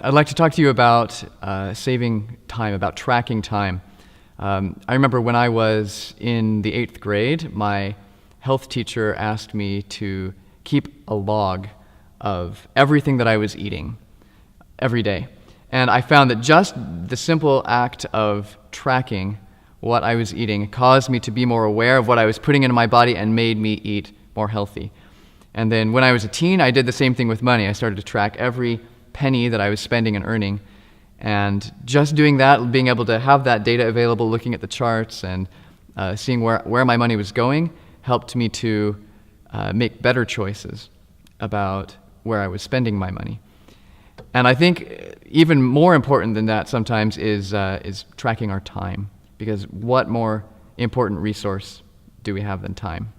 I'd like to talk to you about saving time, about tracking time. I remember when I was in the 8th grade, my health teacher asked me to keep a log of everything that I was eating every day. And I found that just the simple act of tracking what I was eating caused me to be more aware of what I was putting into my body and made me eat more healthy. And then when I was a teen, I did the same thing with money. I started to track every penny that I was spending and earning. And just doing that, being able to have that data available, looking at the charts and seeing where my money was going, helped me to make better choices about where I was spending my money. And I think even more important than that sometimes is tracking our time, because what more important resource do we have than time?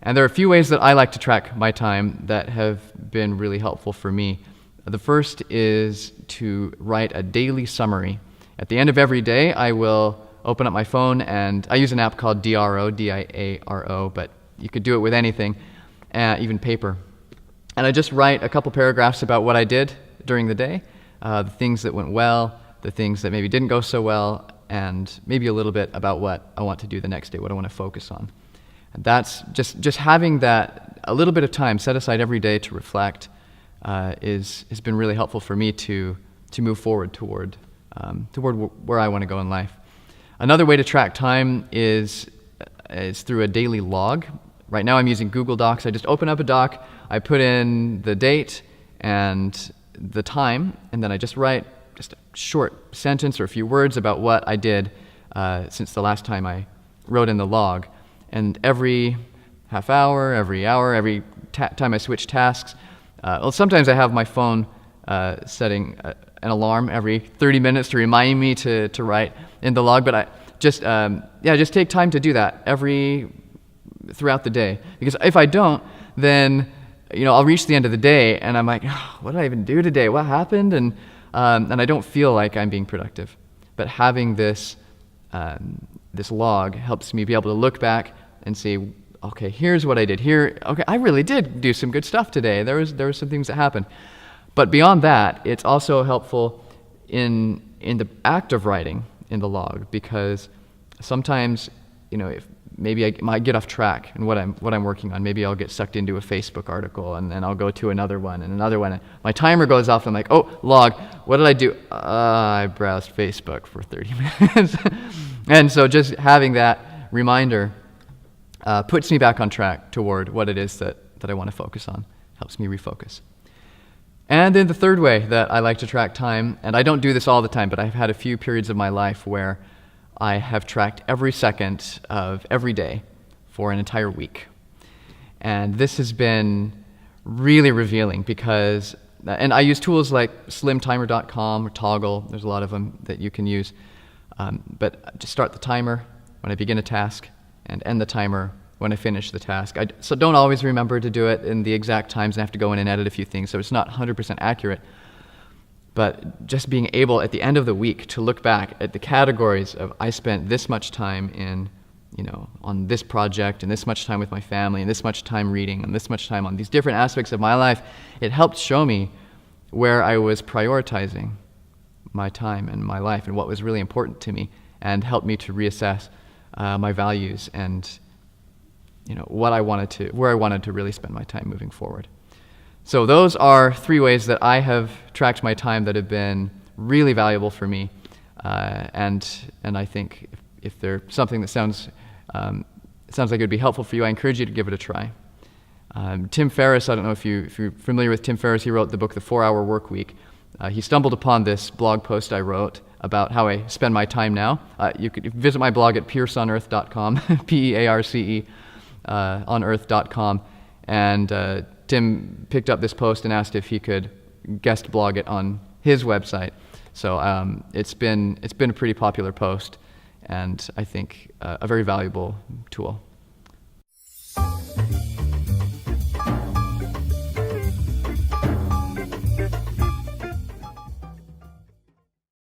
And there are a few ways that I like to track my time that have been really helpful for me. The first is to write a daily summary. At the end of every day, I will open up my phone, and I use an app called DRO, D-I-A-R-O, but you could do it with anything, even paper. And I just write a couple paragraphs about what I did during the day, the things that went well, the things that maybe didn't go so well, and maybe a little bit about what I want to do the next day, what I want to focus on. And that's just having that, a little bit of time set aside every day to reflect has been really helpful for me to move forward toward where I want to go in life. Another way to track time is through a daily log. Right now I'm using Google Docs. I just open up a doc, I put in the date and the time, and then I just write just a short sentence or a few words about what I did since the last time I wrote in the log. And every half hour, every hour, every time I switch tasks, sometimes I have my phone setting an alarm every 30 minutes to remind me to write in the log, but I just take time to do that throughout the day. Because if I don't, then I'll reach the end of the day and I'm like, oh, what did I even do today? What happened? And I don't feel like I'm being productive. But having this log helps me be able to look back and say, okay, here's what I did. Okay, I really did do some good stuff today. There was some things that happened. But beyond that, it's also helpful in the act of writing in the log, because sometimes, if maybe I might get off track in what I'm working on. Maybe I'll get sucked into a Facebook article, and then I'll go to another one and another one. My timer goes off, and I'm like, oh, log, what did I do? I browsed Facebook for 30 minutes. And so just having that reminder puts me back on track toward what it is that I want to focus on, helps me refocus. And then the third way that I like to track time, and I don't do this all the time, but I've had a few periods of my life where I have tracked every second of every day for an entire week. And this has been really revealing because, and I use tools like slimtimer.com or Toggle, there's a lot of them that you can use, but just start the timer when I begin a task and end the timer when I finish the task. So don't always remember to do it in the exact times and have to go in and edit a few things, so it's not 100% accurate. But just being able at the end of the week to look back at the categories of I spent this much time in, on this project, and this much time with my family, and this much time reading, and this much time on these different aspects of my life, it helped show me where I was prioritizing my time and my life and what was really important to me, and helped me to reassess my values and where I wanted to really spend my time moving forward. So those are 3 ways that I have tracked my time that have been really valuable for me, and I think if they're something that sounds like it would be helpful for you, I encourage you to give it a try. Tim Ferriss, I don't know if you're familiar with Tim Ferriss. He wrote the book The 4-Hour Workweek. He stumbled upon this blog post I wrote about how I spend my time now. You could visit my blog at pearceonearth.com, P-E-A-R-C-E, on earth.com, and Tim picked up this post and asked if he could guest blog it on his website. So it's been a pretty popular post, and I think a very valuable tool.